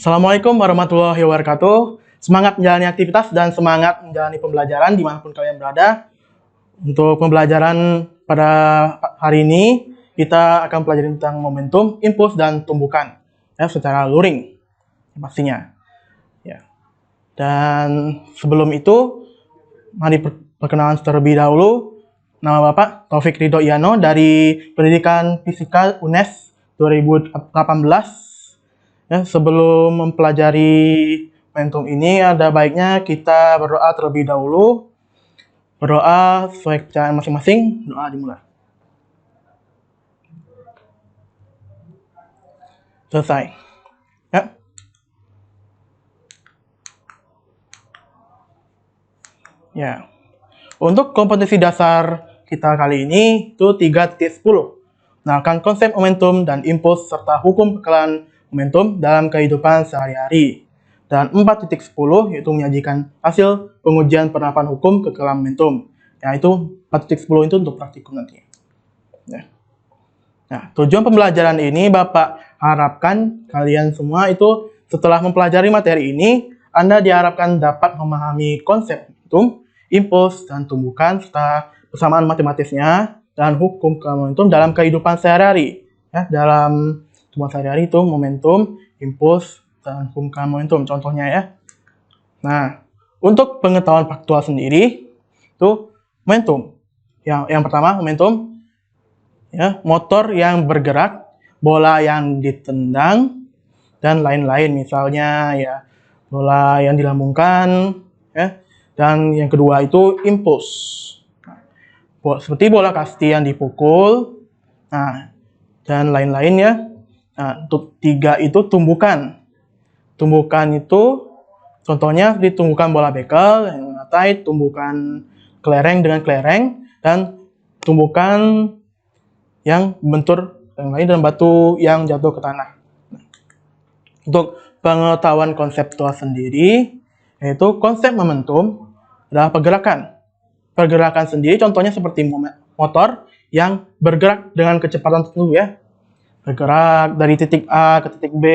Assalamualaikum warahmatullahi wabarakatuh. Semangat menjalani aktivitas dan semangat menjalani pembelajaran dimanapun kalian berada. Untuk pembelajaran pada hari ini, kita akan pelajari tentang momentum, impuls, dan tumbukan ya, secara luring pastinya. Ya. Dan sebelum itu, mari perkenalan terlebih dahulu. Nama Bapak Taufik Ridho Iyano dari Pendidikan Fisika UNES 2018. Ya, sebelum mempelajari momentum ini, ada baiknya kita berdoa terlebih dahulu. Berdoa sesuai kepercayaan masing-masing. Doa dimulai. Selesai. Ya. Ya. Untuk kompetensi dasar kita kali ini itu 3.10. Mengenalkan konsep momentum dan impuls serta hukum kekalahan momentum dalam kehidupan sehari-hari. Dan 4.10 yaitu menyajikan hasil pengujian penerapan hukum kekalahan momentum. Yaitu 4.10 itu untuk praktikum nanti. Ya. Nah, tujuan pembelajaran ini Bapak harapkan kalian semua itu setelah mempelajari materi ini, Anda diharapkan dapat memahami konsep momentum, impuls, dan tumbukan serta persamaan matematisnya dan hukum kekalahan momentum dalam kehidupan sehari-hari. Ya, dalam kehidupan sehari-hari itu momentum, impuls, dan hukum kekalahan momentum contohnya ya. Nah, untuk pengetahuan faktual sendiri itu momentum. Yang pertama momentum ya, motor yang bergerak, bola yang ditendang, dan lain-lain. Misalnya ya bola yang dilambungkan ya. Dan yang kedua itu impuls. Seperti bola kasti yang dipukul. Nah, dan lain-lain ya. Nah, untuk tiga itu tumbukan. Tumbukan itu contohnya seperti tumbukan bola bekel yang ngatai, tumbukan kelereng dengan kelereng, dan tumbukan yang bentur yang lain dan batu yang jatuh ke tanah. Untuk pengetahuan konseptual sendiri, yaitu konsep momentum adalah pergerakan. Pergerakan sendiri contohnya seperti motor yang bergerak dengan kecepatan tertentu ya. Bergerak dari titik A ke titik B,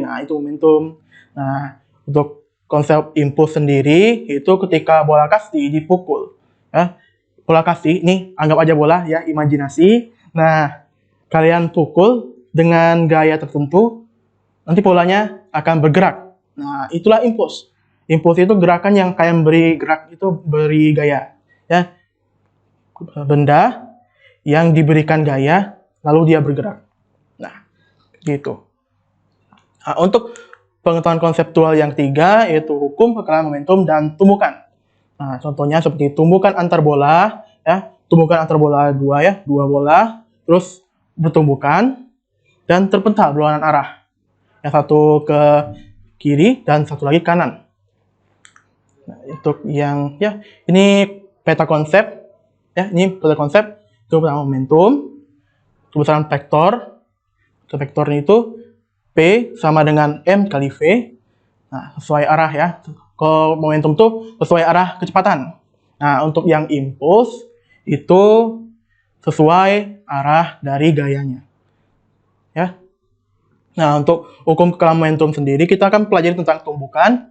nah itu momentum. Nah, untuk konsep impuls sendiri itu ketika bola kasti dipukul ya. Bola kasti, nih anggap aja bola ya, imajinasi. Nah, kalian pukul dengan gaya tertentu, nanti bolanya akan bergerak. Nah, itulah impuls. Impuls itu gerakan yang kalian beri gerak, itu beri gaya. Ya, benda yang diberikan gaya, lalu dia bergerak. Nah, gitu. Nah, untuk pengetahuan konseptual yang ketiga, yaitu hukum kekalahan momentum dan tumbukan. Nah, contohnya seperti tumbukan antar bola, ya, tumbukan antar bola dua ya, dua bola, terus bertumbukan dan terpental berlawanan arah. Yang satu ke kiri dan satu lagi kanan. Nah, untuk yang ya, ini peta konsep, ya, ini peta konsep itu pertama momentum, besaran vektor. Vektornya itu P sama dengan M kali V. Nah, sesuai arah ya. Kalau momentum itu sesuai arah kecepatan. Nah, untuk yang impuls itu sesuai arah dari gayanya. Ya. Nah, untuk hukum kekalahan momentum sendiri kita akan pelajari tentang tumbukan.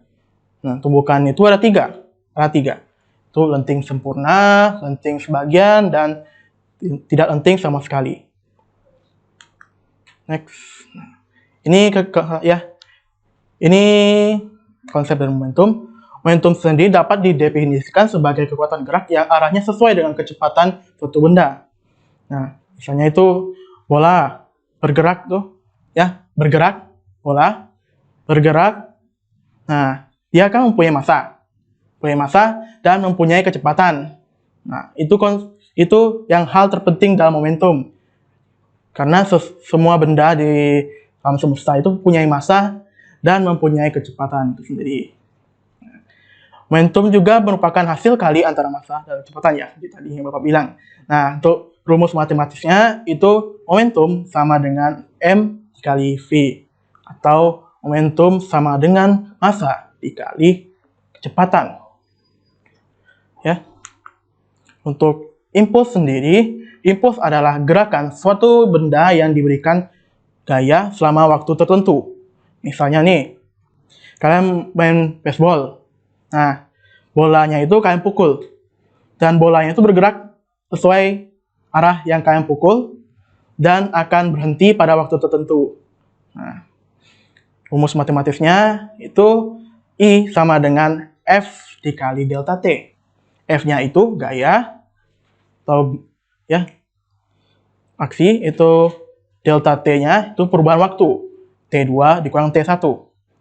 Nah, tumbukan itu ada tiga. Ada tiga. Itu lenting sempurna, lenting sebagian, dan tidak lenting sama sekali. Next. Ini ya. Ini konsep dari momentum. Momentum sendiri dapat didefinisikan sebagai kekuatan gerak yang arahnya sesuai dengan kecepatan suatu benda. Nah, misalnya itu bola bergerak tuh, ya, bergerak, bola bergerak. Nah, dia kan mempunyai massa dan mempunyai kecepatan. Nah, itu yang hal terpenting dalam momentum. Karena semua benda di alam semesta itu mempunyai massa dan mempunyai kecepatan itu sendiri. Momentum juga merupakan hasil kali antara massa dan kecepatan ya, seperti tadi yang Bapak bilang. Nah, untuk rumus matematisnya itu momentum sama dengan M dikali V. Atau momentum sama dengan massa dikali kecepatan. Ya. Untuk impuls sendiri, impuls adalah gerakan suatu benda yang diberikan gaya selama waktu tertentu. Misalnya nih, Kalian main baseball. Nah, bolanya itu kalian pukul. Dan bolanya itu bergerak sesuai arah yang kalian pukul dan akan berhenti pada waktu tertentu. Nah, rumus matematisnya itu I sama dengan F dikali delta T. F-nya itu gaya atau ya aksi, itu delta T-nya itu perubahan waktu. T2 dikurang T1.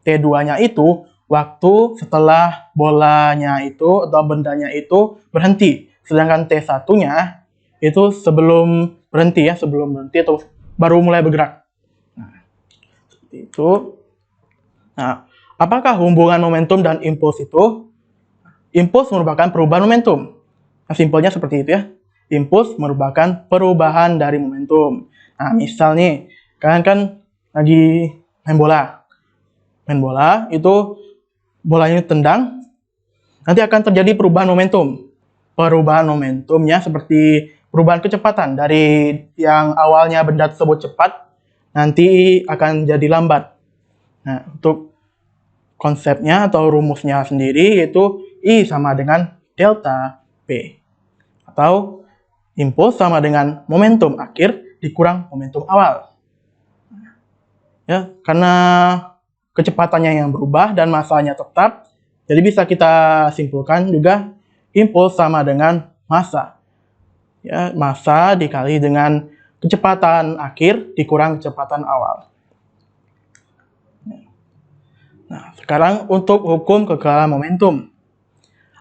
T2-nya itu waktu setelah bolanya itu atau bendanya itu berhenti. Sedangkan T1-nya itu sebelum berhenti ya, sebelum berhenti atau baru mulai bergerak. Nah, seperti itu. Nah, apakah hubungan momentum dan impuls itu? Impuls merupakan perubahan momentum. Nah, simpelnya seperti itu ya. Impuls merupakan perubahan dari momentum. Nah, misal nih, kalian kan lagi main bola. Main bola, itu bolanya tendang, nanti akan terjadi perubahan momentum. Perubahan momentumnya seperti perubahan kecepatan. Dari yang awalnya benda tersebut cepat, nanti akan jadi lambat. Nah, untuk konsepnya atau rumusnya sendiri yaitu I sama dengan delta P. Atau impuls sama dengan momentum akhir dikurang momentum awal. Ya, karena kecepatannya yang berubah dan masanya tetap, jadi bisa kita simpulkan juga impuls sama dengan massa. Ya, massa dikali dengan kecepatan akhir dikurang kecepatan awal. Nah, sekarang untuk hukum kekekalan momentum.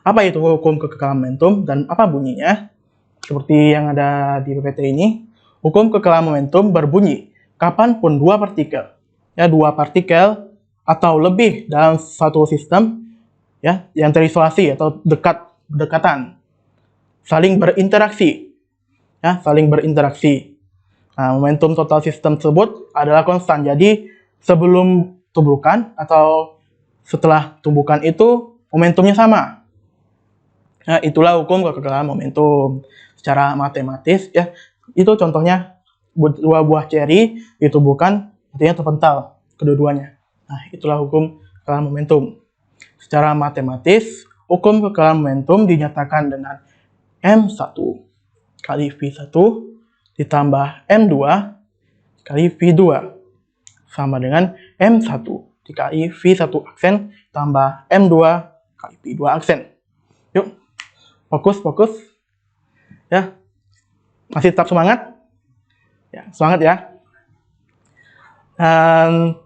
Apa itu hukum kekekalan momentum dan apa bunyinya? Seperti yang ada di PPT ini, hukum kekekalan momentum berbunyi kapanpun dua partikel atau lebih dalam satu sistem ya yang terisolasi atau berdekatan saling berinteraksi. Nah, momentum total sistem tersebut adalah konstan. Jadi sebelum tumbukan atau setelah tumbukan itu momentumnya sama. Nah, itulah hukum kekekalan momentum secara matematis ya. Itu contohnya dua buah ceri ditumbuhkan, intinya terpental kedua-duanya. Nah, itulah hukum kekekalan momentum. Secara matematis, hukum kekekalan momentum dinyatakan dengan M1 kali V1 ditambah M2 kali V2 sama dengan M1 dikali V1 aksen tambah M2 kali V2 aksen. Yuk, fokus. Ya, masih tetap semangat? Ya, semangat ya. Dan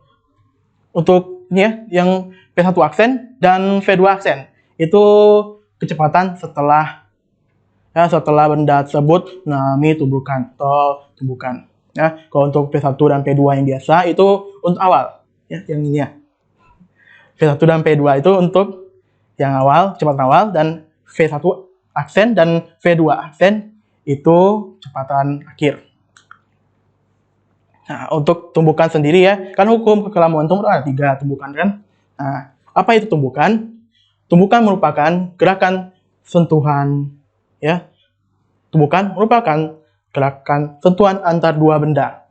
untuk ini ya, yang V1 aksen dan V2 aksen itu kecepatan setelah benda tersebut mengalami tumbukan. Ya, kalau untuk P1 dan P2 yang biasa itu untuk awal, ya, yang ini ya. P1 dan P2 itu untuk yang awal, kecepatan awal, dan V1 aksen dan V2 aksen itu kecepatan akhir. Nah, untuk tumbukan sendiri ya, kan hukum kekekalan momentum ada 3 tumbukan kan. Nah, apa itu tumbukan? Tumbukan merupakan gerakan sentuhan ya. Tumbukan merupakan gerakan sentuhan antar dua benda.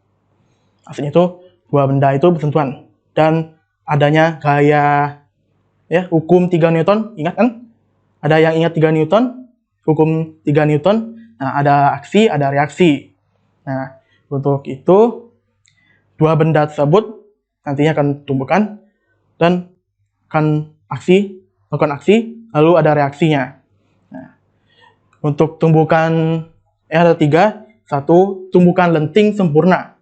Maksudnya itu dua benda itu bersentuhan dan adanya gaya ya, hukum 3 Newton, ingat kan? Ada yang ingat 3 Newton, hukum 3 Newton. Nah, ada aksi, ada reaksi. Nah, untuk itu dua benda tersebut nantinya akan tumbukan dan akan melakukan aksi, lalu ada reaksinya. Nah, untuk tumbukan ada 3. 1, tumbukan lenting sempurna.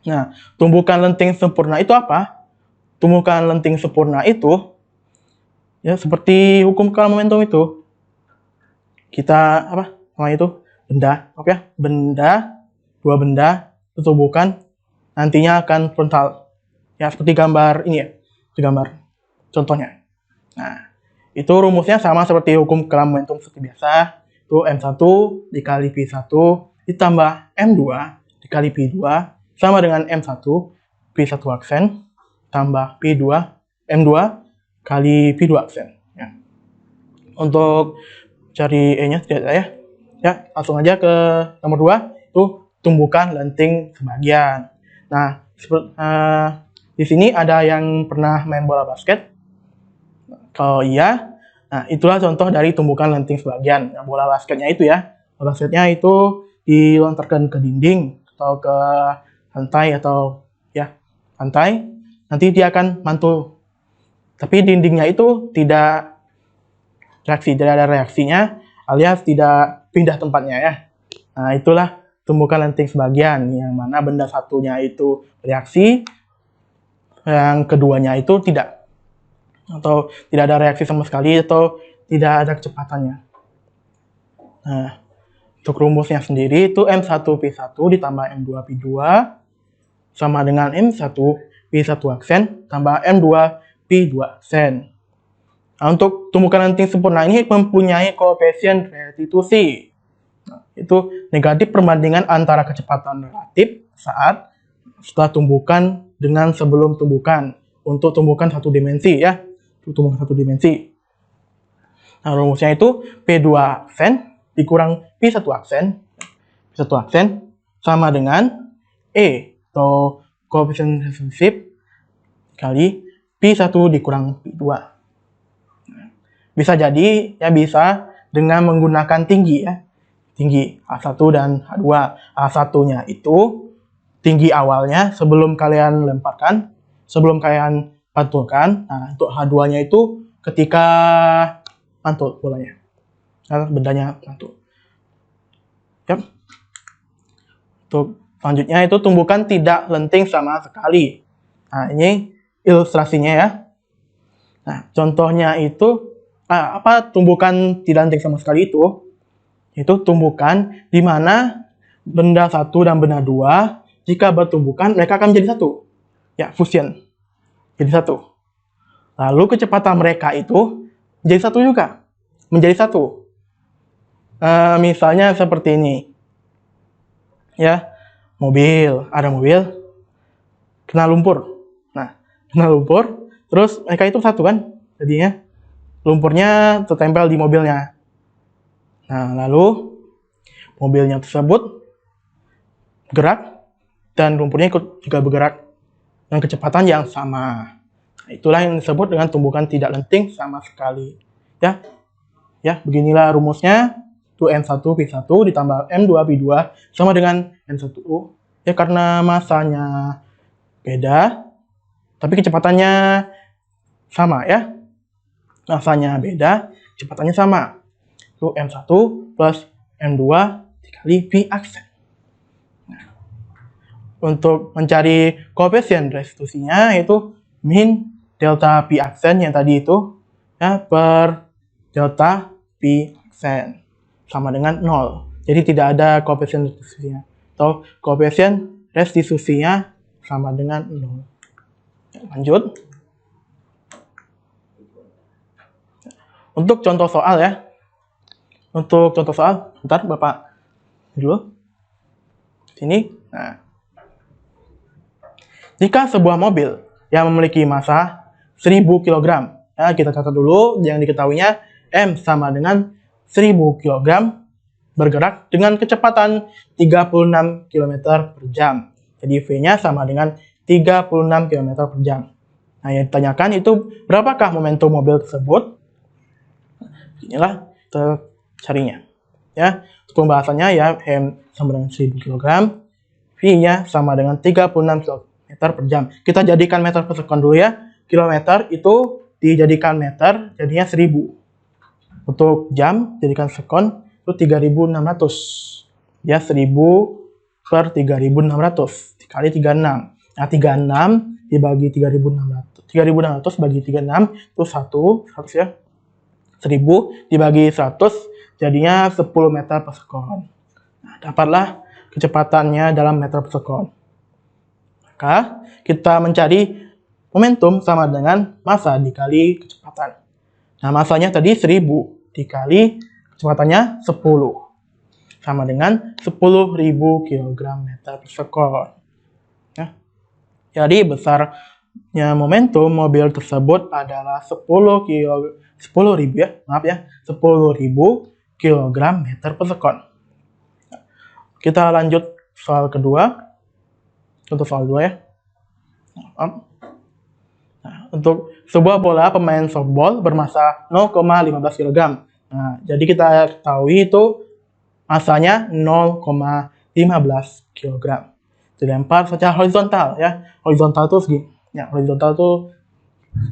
Nah, tumbukan lenting sempurna itu apa? Tumbukan lenting sempurna itu ya seperti hukum kekekalan momentum itu. Kita namanya itu benda, oke ya? Dua benda itu tumbukan nantinya akan frontal. Ya, seperti gambar ini ya. Seperti gambar contohnya. Nah, itu rumusnya sama seperti hukum kekekalan momentum seperti biasa. Itu M1 dikali V1 ditambah M2 dikali V2 sama dengan M1 V1 aksen tambah V2 M2 kali V2 aksen. Ya. Untuk cari E-nya tidak ada ya. Ya, langsung aja ke nomor 2, itu tumbukan lenting sebagian. Nah, di sini ada yang pernah main bola basket. Kalau iya, nah itulah contoh dari tumbukan lenting sebagian. Nah, bola basketnya itu ya, bola basketnya itu dilontarkan ke dinding atau ke lantai atau ya lantai, nanti dia akan mantul. Tapi dindingnya itu tidak ada reaksinya, alias tidak pindah tempatnya ya. Nah itulah tumbukan lenting sebagian, yang mana benda satunya itu reaksi, yang keduanya itu tidak, atau tidak ada reaksi sama sekali, atau tidak ada kecepatannya. Nah, untuk rumusnya sendiri itu M1P1 ditambah M2P2 sama dengan M1P1 aksen tambah M2P2 aksen. Nah, untuk tumbukan lenting sempurna ini mempunyai koefisien restitusi. Nah, itu negatif perbandingan antara kecepatan relatif saat setelah tumbukan dengan sebelum tumbukan. Untuk tumbukan satu dimensi ya. Untuk tumbukan satu dimensi. Nah, rumusnya itu P2 aksen dikurang P1 aksen. P1 aksen sama dengan E atau koefisien restitusi kali P1 dikurang P2. Bisa jadi ya bisa dengan menggunakan tinggi ya. Tinggi A1 dan H2. A1-nya itu tinggi awalnya sebelum kalian lemparkan, sebelum kalian pantulkan. Nah, untuk H2-nya itu ketika mantul bolanya. Nah, bendanya mantul. Yap. Untuk selanjutnya itu tumbukan tidak lenting sama sekali. Nah, ini ilustrasinya ya. Nah, contohnya itu tumbukan tidak lenting sama sekali itu tumbukan di mana benda satu dan benda dua jika bertumbukan mereka akan menjadi satu. Ya, fusion. Jadi satu. Lalu kecepatan mereka itu menjadi satu juga. Menjadi satu. Misalnya seperti ini. Ya, ada mobil kena lumpur. Nah, kena lumpur, terus mereka itu satu kan? Jadinya lumpurnya tertempel di mobilnya. Nah, lalu mobilnya tersebut bergerak dan lumpurnya ikut juga bergerak dengan kecepatan yang sama. Nah, itulah yang disebut dengan tumbukan tidak lenting sama sekali. Ya, beginilah rumusnya. Itu M1P1 ditambah M2P2 sama dengan M1U. Ya, karena masanya beda, tapi kecepatannya sama ya. Masanya beda, kecepatannya sama. Itu M1 plus M2 dikali V aksen. Nah, untuk mencari koefisien restitusinya itu min delta P aksen yang tadi itu ya per delta P aksen sama dengan 0. Jadi tidak ada koefisien restitusinya. Atau koefisien restitusinya sama dengan 0. Lanjut. Untuk contoh soal ya. Untuk contoh soal, bentar Bapak dulu. Sini. Nah. Jika sebuah mobil yang memiliki massa 1000 kg, ya kita catat dulu yang diketahuinya M sama dengan 1000 kg bergerak dengan kecepatan 36 km per jam. Jadi V-nya sama dengan 36 km per jam. Nah, yang ditanyakan itu berapakah momentum mobil tersebut? Inilah kita carinya. Ya, untuk pembahasannya ya M sama dengan 1000 kg, V-nya sama dengan 36 km per jam. Kita jadikan meter per sekon dulu ya. Kilometer itu dijadikan meter, jadinya 1000. Untuk jam, jadikan sekon, itu 3600. Ya, 1000 per 3600 dikali 36. Nah, 36 dibagi 3600. 3600 bagi 36 itu 100 ya. 1000 dibagi 100 jadinya 10 meter per sekon. Nah, dapatlah kecepatannya dalam meter per sekon. Maka kita mencari momentum sama dengan massa dikali kecepatan. Nah, massanya tadi 1000 dikali kecepatannya 10. Sama dengan 10.000 kg meter per sekon. Ya. Jadi besarnya momentum mobil tersebut adalah 10.000 ya, maaf ya, 10.000 kg meter per sekon. Kita lanjut soal kedua. Contoh soal 2 ya. Nah, Nah, untuk sebuah bola pemain softball bermasa 0,15 kg. Nah, jadi kita ketahui itu masanya 0,15 kg. Dilempar secara horizontal ya. Horizontal itu segini. Ya, horizontal itu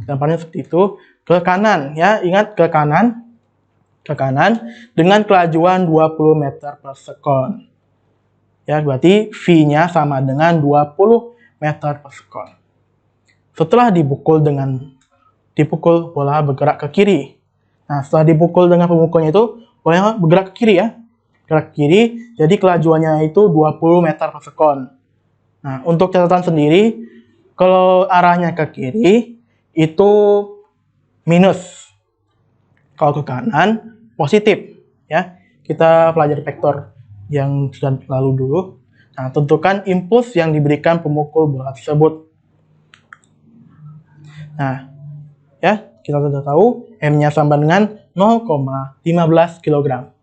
lemparnya seperti itu ke kanan ya. Ingat ke kanan dengan kelajuan 20 meter per sekon. Ya, berarti V-nya sama dengan 20 meter per sekon. Setelah dipukul bola bergerak ke kiri. Nah, setelah dipukul dengan pemukulnya itu bola bergerak ke kiri ya. Bergerak ke kiri, jadi kelajuannya itu 20 meter per sekon. Nah, untuk catatan sendiri, kalau arahnya ke kiri itu minus. Kalau ke kanan positif ya. Kita pelajari vektor yang sudah lalu dulu. Nah, tentukan impuls yang diberikan pemukul bola tersebut. Nah, ya, kita sudah tahu M-nya sama dengan 0,15 kg.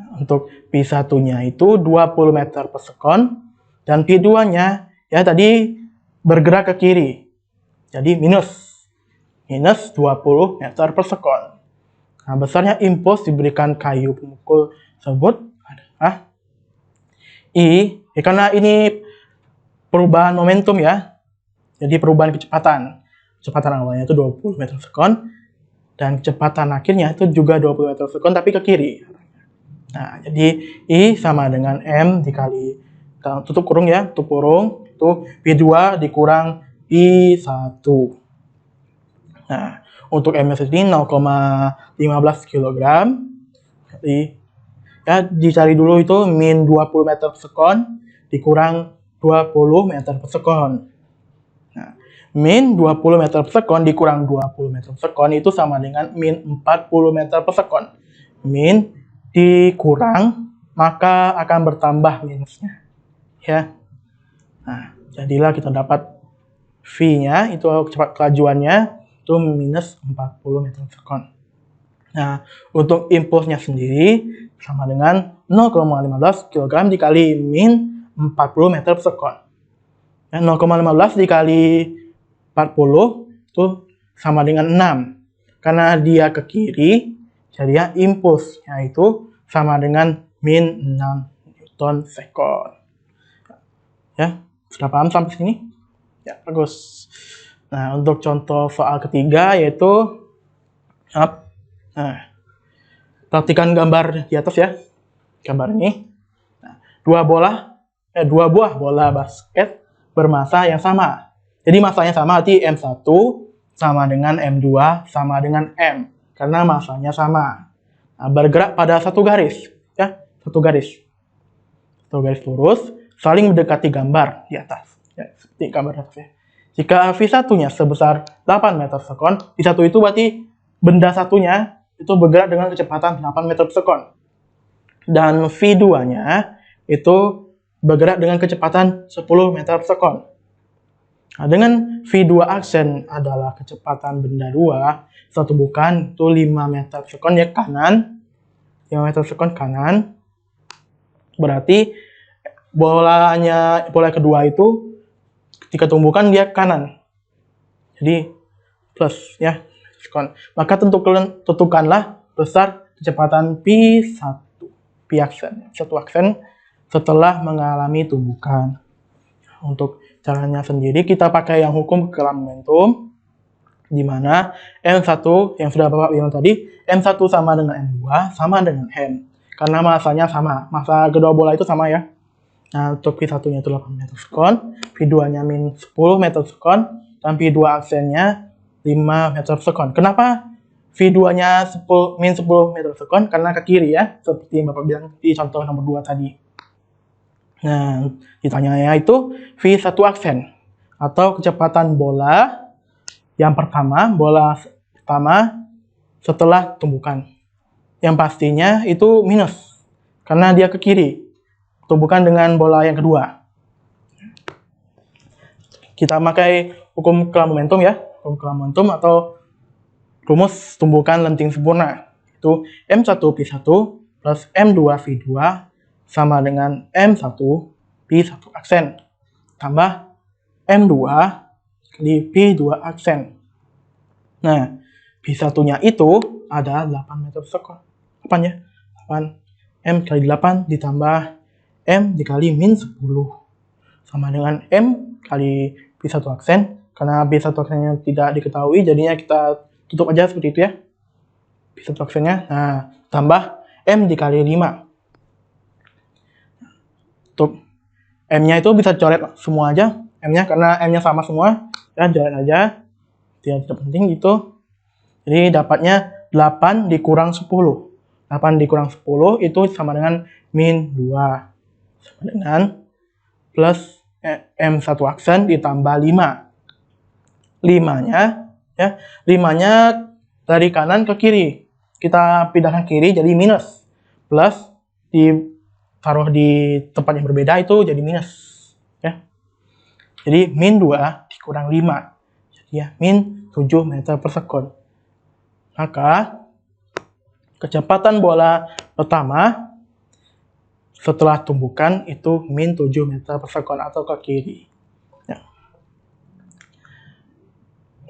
Nah, untuk P1-nya itu 20 meter per sekon dan P2-nya ya tadi bergerak ke kiri. Jadi minus 20 meter per sekon. Nah, besarnya impuls diberikan kayu pemukul tersebut adalah I, ya karena ini perubahan momentum ya. Jadi perubahan kecepatan. Kecepatan awalnya itu 20 meter per sekon dan kecepatan akhirnya itu juga 20 meter per sekon tapi ke kiri. Nah, jadi I sama dengan M dikali tutup kurung ya, tutup kurung itu P2 dikurang I1. Nah, untuk M-nya sendiri 0,15 kg. Jadi ya dicari dulu itu min 20 meter per sekon dikurang 20 meter per sekon. Nah, min 20 meter per sekon dikurang 20 meter per sekon itu sama dengan min 40 meter per sekon. Min dikurang maka akan bertambah minusnya. Ya. Nah, jadilah kita dapat V-nya itu kelajuannya itu minus 40 meter per sekon. Nah, untuk impulsnya sendiri sama dengan 0,15 kg dikali min 40 meter per sekon. 0,15 dikali 40 itu sama dengan 6. Karena dia ke kiri, jadi impulsnya itu sama dengan min 6 Newton sekon. Ya, sudah paham sampai sini? Ya, bagus. Nah, untuk contoh soal ketiga yaitu perhatikan gambar di atas ya. Gambar ini. Nah, dua buah bola basket bermasa yang sama. Jadi masanya sama, berarti M1 sama dengan M2 sama dengan M. Karena masanya sama. Nah, bergerak pada satu garis. Ya, satu garis lurus, saling mendekati gambar di atas. Ya, seperti gambar atas ya. Jika V1-nya sebesar 8 meter per sekon, V1 itu berarti benda satunya itu bergerak dengan kecepatan 8 meter per sekon. Dan V2-nya itu bergerak dengan kecepatan 10 meter per sekon. Nah, dengan V2 aksen adalah kecepatan benda 2, satu bukan itu 5 meter per sekon ya kanan. 5 meter per sekon kanan. Berarti bola kedua itu ketika tumbukan dia kanan. Jadi plus ya. Maka tentukanlah besar kecepatan P1 aksen, satu aksen setelah mengalami tumbukan. Untuk caranya sendiri kita pakai yang hukum kekebalan momentum di mana M1 yang sudah Bapak bilang tadi, M1 sama dengan M2 sama dengan M. Karena masanya sama, masa kedua bola itu sama ya. Nah, untuk P1-nya itu 8 meter per sekon, P2-nya min 10 meter per sekon, dan P2 aksennya 5 meter per sekon. Kenapa V2-nya min 10 meter per sekon? Karena ke kiri ya, seperti yang Bapak bilang di contoh nomor 2 tadi. Nah, ditanyanya itu V1 aksen, atau kecepatan bola pertama setelah tumbukan. Yang pastinya itu minus, karena dia ke kiri. Tumbukan dengan bola yang kedua. Kita pakai hukum kekebalan momentum ya. Hukum kekebalan momentum atau rumus tumbukan lenting sempurna. Itu M1P1 plus M2V2 sama dengan M1P1 aksen. Tambah M2 kali P2 aksen. Nah, V1-nya itu ada 8 meter per second. 8 ya? 8 M kali 8 ditambah M dikali min 10. Sama dengan M kali V1 aksen. Karena V1 aksennya tidak diketahui, jadinya kita tutup aja seperti itu ya. V1 aksennya. Nah, tambah M dikali 5. Tutup. M-nya itu bisa coret semua aja. M-nya karena M-nya sama semua. Ya, coret aja. Tidak penting gitu. Jadi dapatnya 8 dikurang 10. 8 dikurang 10 itu sama dengan min 2. Sama dengan plus M1 aksen ditambah 5. 5-nya ya, 5-nya dari kanan ke kiri. Kita pindahkan kiri jadi minus. Plus ditaruh di tempat yang berbeda itu jadi minus ya. Jadi min 2 dikurang 5. Jadi ya min 7 meter per second. Maka kecepatan bola pertama setelah tumbukan itu min 7 meter per second atau ke kiri.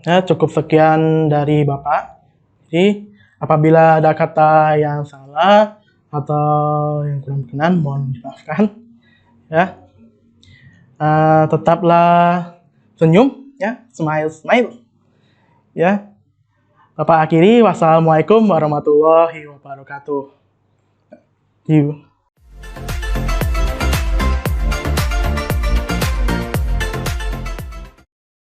Ya, cukup sekian dari Bapak. Jadi, apabila ada kata yang salah atau yang kurang berkenan, mohon dimaafkan. Ya, tetaplah senyum, ya, smile, smile. Ya, Bapak akhiri. Wassalamualaikum warahmatullahi wabarakatuh.